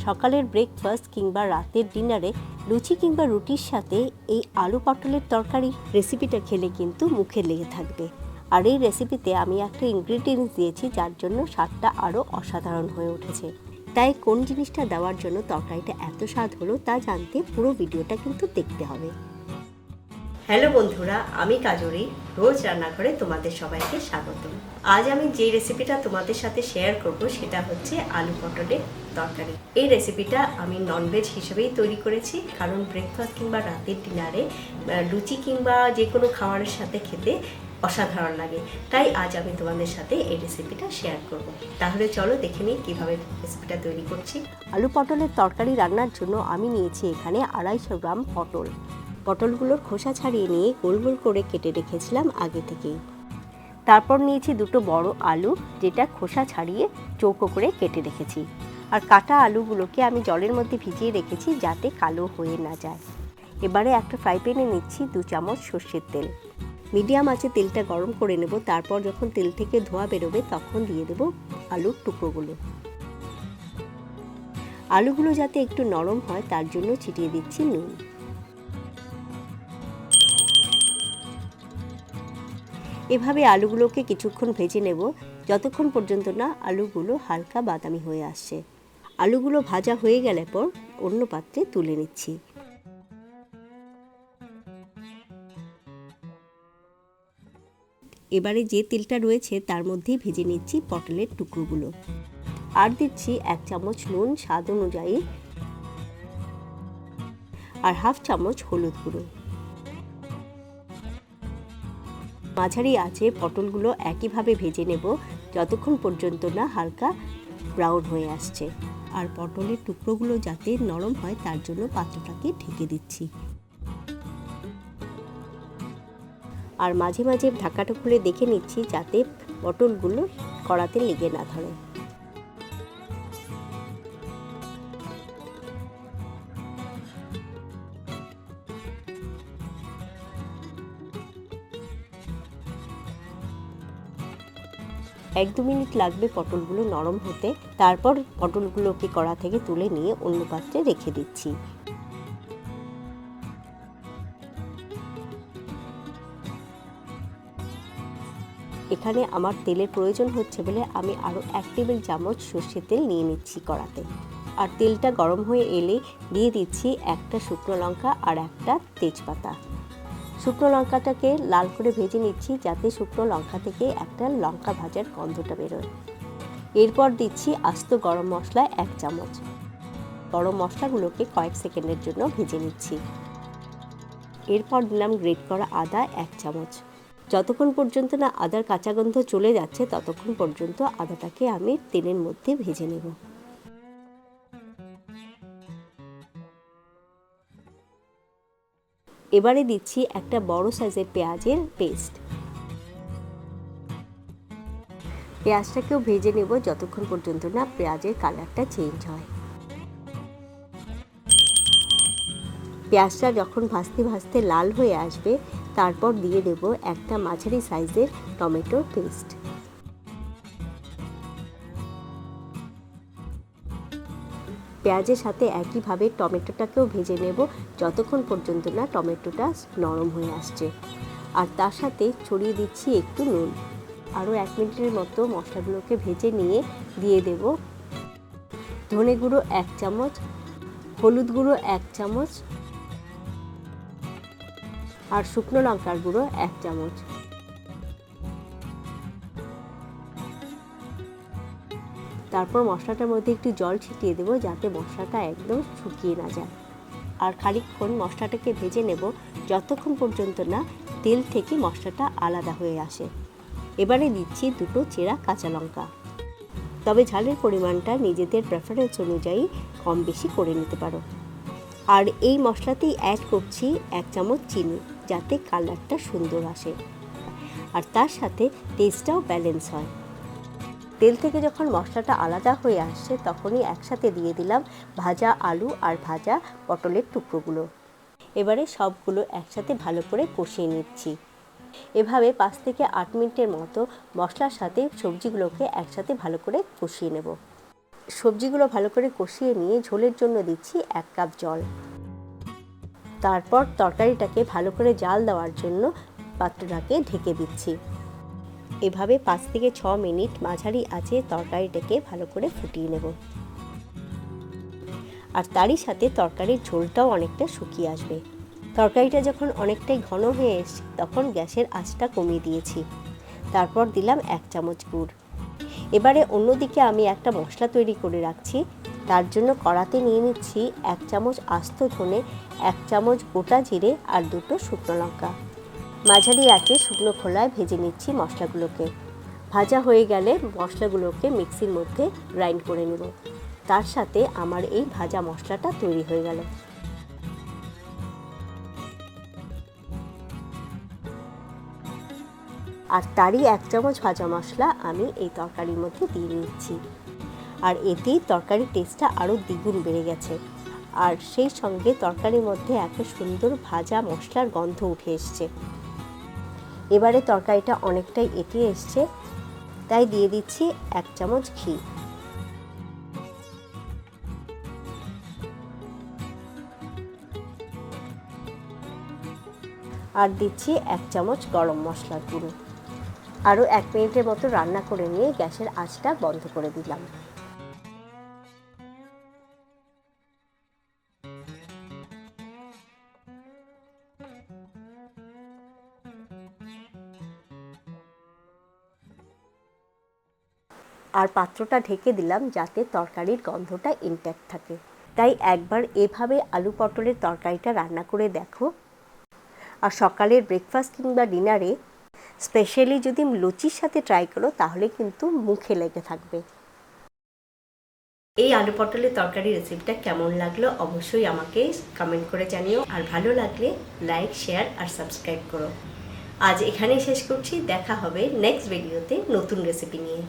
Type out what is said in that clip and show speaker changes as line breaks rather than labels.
সকালের ব্রেকফাস্ট কিংবা রাতের ডিনারে লুচি কিংবা রুটির সাথে এই আলু পটলের তরকারি রেসিপিটা খেলে কিন্তু মুখে লেগে থাকবে। আর এই রেসিপিতে আমি একটা ইনগ্রিডিয়েন্টস দিয়েছি যার জন্য স্বাদটা আরও অসাধারণ হয়ে উঠেছে। তাই কোন জিনিসটা দেওয়ার জন্য তরকারিটা এত স্বাদ হলো তা জানতে পুরো ভিডিওটা কিন্তু দেখতে হবে। হ্যালো বন্ধুরা, আমি কাজরি, রোজ রান্নাঘরে তোমাদের সবাইকে স্বাগত। আজ আমি যে রেসিপিটা তোমাদের সাথে শেয়ার করব সেটা হচ্ছে আলু পটলের তরকারি। এই রেসিপিটা আমি ননভেজ হিসেবেই তৈরি করেছি, কারণ ব্রেকফাস্ট কিংবা রাতের ডিনারে লুচি কিংবা যে কোনো খাবারের সাথে খেতে অসাধারণ লাগে। তাই আজ আমি তোমাদের সাথে এই রেসিপিটা শেয়ার করব। তাহলে চলো দেখে নিই কীভাবে রেসিপিটা তৈরি করছি। আলু পটলের তরকারি রান্নার জন্য আমি নিয়েছি এখানে 250 গ্রাম পটল। পটলগুলোর খোসা ছাড়িয়ে নিয়ে গোল গোল করে কেটে রেখেছিলাম আগে থেকেই। তারপর নিয়েছি দুটো বড় আলু, যেটা খোসা ছাড়িয়ে চৌকো করে কেটে রেখেছি। আর কাটা আলুগুলোকে আমি জলের মধ্যে ভিজিয়ে রেখেছি যাতে কালো হয়ে না যায়। এবারে একটা ফ্রাই প্যানে নিচ্ছি 2 চামচ সর্ষের তেল। মিডিয়াম আঁচে তেলটা গরম করে নেব। তারপর যখন তেল থেকে ধোঁয়া বেরোবে তখন দিয়ে দেব আলুর টুকরোগুলো। আলুগুলো যাতে একটু নরম হয় তার জন্য ছিটিয়ে দিচ্ছি নুন। এভাবে আলুগুলোকে কিছুক্ষণ ভেজে নেব, যতক্ষণ পর্যন্ত না আলুগুলো হালকা বাদামি হয়ে আসছে। আলুগুলো ভাজা হয়ে গেলে পর অন্য পাত্রে তুলে নিচ্ছি। এবারে যে তেলটা রয়েছে তার মধ্যেই ভেজে নিচ্ছি পটলের টুকরোগুলো। আর দিচ্ছি 1 চামচ নুন স্বাদ অনুযায়ী, আর 1/2 চামচ হলুদ গুঁড়ো। মাঝারি আঁচে পটলগুলো একইভাবে ভেজে নেব যতক্ষণ পর্যন্ত না হালকা ব্রাউন হয়ে আসছে। আর পটলের টুকরোগুলো যাতে নরম হয় তার জন্য পাত্রটাকে ঢেকে দিচ্ছি। আর মাঝে মাঝে ঢাকাটা খুলে দেখে নিচ্ছি যাতে পটলগুলো কড়াতে লেগে না ধরে। এক দু মিনিট লাগবে পটলগুলো নরম হতে। তারপর পটলগুলোকে কড়া থেকে তুলে নিয়ে অন্য পাত্রে রেখে দিচ্ছি। এখানে আমার তেলের প্রয়োজন হচ্ছে বলে আমি আরও 1 টেবিল চামচ সর্ষের তেল নিয়ে নিচ্ছি কড়াতে। আর তেলটা গরম হয়ে এলে দিয়ে দিচ্ছি একটা শুকনো লঙ্কা আর একটা তেজপাতা। শুকনো লঙ্কাটাকে লাল করে ভেজে নিচ্ছি যাতে শুকনো লঙ্কা থেকে একটা লঙ্কা ভাজার গন্ধটা বেরোয়। এরপর দিচ্ছি আস্ত গরম মশলা 1 চামচ। গরম মশলাগুলোকে কয়েক সেকেন্ডের জন্য ভেজে নিচ্ছি। এরপর দিলাম গ্রেট করা আদা 1 চামচ। যতক্ষণ পর্যন্ত না আদার কাঁচা গন্ধ চলে যাচ্ছে ততক্ষণ পর্যন্ত আদাটাকে আমি তেলের মধ্যে ভেজে নেব। এবারে দিচ্ছি একটা বড় সাইজের পেঁয়াজের পেস্ট। পেঁয়াজটাকেও ভেজে নেব যতক্ষণ পর্যন্ত না পেঁয়াজের কালারটা চেঞ্জ হয়। পেঁয়াজটা যখন ভাজতে ভাজতে লাল হয়ে আসবে তারপর দিয়ে দেব একটা মাঝারি সাইজের টমেটোর পেস্ট। পেঁয়াজের সাথে একইভাবে টমেটোটাকেও ভেজে নেব যতক্ষণ পর্যন্ত না টমেটোটা নরম হয়ে আসছে। আর তার সাথে ছড়িয়ে দিচ্ছি একটু নুন। আরও 1 মিনিটের মতো মশলাগুলোকে ভেজে নিয়ে দিয়ে দেব ধনে গুঁড়ো 1 চামচ, হলুদ গুঁড়ো 1 চামচ আর শুকনো লঙ্কার গুঁড়ো 1 চামচ। তারপর মশলাটার মধ্যে একটু জল ছিটিয়ে দেবো যাতে মশলাটা একদম শুকিয়ে না যায়। আর খানিকক্ষণ মশলাটাকে ভেজে নেব যতক্ষণ পর্যন্ত না তেল থেকে মশলাটা আলাদা হয়ে আসে। এবারে দিচ্ছি 2 চেরা কাঁচা লঙ্কা। তবে ঝালের পরিমাণটা নিজেদের প্রেফারেন্স অনুযায়ী কম বেশি করে নিতে পারো। আর এই মশলাতেই অ্যাড করছি 1 চামচ চিনি যাতে কালারটা সুন্দর আসে আর তার সাথে টেস্টটাও ব্যালেন্স হয়। তেল থেকে যখন মশলাটা আলাদা হয়ে আসছে তখনই একসাথে দিয়ে দিলাম ভাজা আলু আর ভাজা পটলের টুকরোগুলো। এবারে সবগুলো একসাথে ভালো করে কষিয়ে নিচ্ছি। এভাবে 5 থেকে 8 মিনিটের মতো মশলার সাথে সবজিগুলোকে একসাথে ভালো করে কষিয়ে নেব। সবজিগুলো ভালো করে কষিয়ে নিয়ে ঝোলের জন্য দিচ্ছি 1 কাপ জল। তারপর তরকারিটাকে ভালো করে জাল দেওয়ার জন্য পাত্রটাকে ঢেকে দিচ্ছি। এভাবে 5 থেকে 6 মিনিট মাঝারি আঁচে তরকারিটাকে ভালো করে ফুটিয়ে নেব। আর তারই সাথে তরকারির ঝোলটাও অনেকটা শুকিয়ে আসবে। তরকারিটা যখন অনেকটাই ঘন হয়ে এসছে তখন গ্যাসের আঁচটা কমিয়ে দিয়েছি। তারপর দিলাম 1 চামচ গুড়। এবারে অন্যদিকে আমি একটা মশলা তৈরি করে রাখছি। তার জন্য কড়াতে নিয়ে নিচ্ছি 1 চামচ আস্ত ধনে, 1 চামচ গোটা জিরে আর 2টো শুকনো লঙ্কা। মাঝারি আঁচে শুকনো খোলায় ভেজে নিচ্ছি মশলাগুলোকে। ভাজা হয়ে গেলে মশলাগুলোকে মিক্সির মধ্যে গ্রাইন্ড করে নেব। তার সাথে আমার এই ভাজা মশলাটা তৈরি হয়ে গেল। আর তারই 1 চামচ ভাজা মশলা আমি এই তরকারির মধ্যে দিয়ে দিচ্ছি। আর এতেই তরকারির টেস্টটা আরও দ্বিগুণ বেড়ে গেছে। আর সেই সঙ্গে তরকারির মধ্যে এত সুন্দর ভাজা মশলার গন্ধ উঠে এসছে। এবারে তরকারিটা অনেকটাই এঁটে এসছে, তাই দিয়ে দিচ্ছি 1 চামচ ঘি। আর দিচ্ছি 1 চামচ গরম মশলার গুঁড়ো। আরও 1 মিনিটের মতো রান্না করে নিয়ে গ্যাসের আঁচটা বন্ধ করে দিলাম। আর পাত্রটা ঢেকে দিলাম যাতে তরকারির গন্ধটা ইনট্যাক্ট থাকে। তাই একবার এভাবে আলু পটলের তরকারিটা রান্না করে দেখো। আর সকালের ব্রেকফাস্ট কিংবা ডিনারে স্পেশালি যদি লুচির সাথে ট্রাই করো তাহলে কিন্তু মুখে লেগে থাকবে। এই আলু পটলের তরকারি রেসিপিটা কেমন লাগলো অবশ্যই আমাকে কমেন্ট করে জানিও। আর ভালো লাগলে লাইক, শেয়ার আর সাবস্ক্রাইব করো। আজ এখানেই শেষ করছি। দেখা হবে নেক্সট ভিডিওতে নতুন রেসিপি নিয়ে।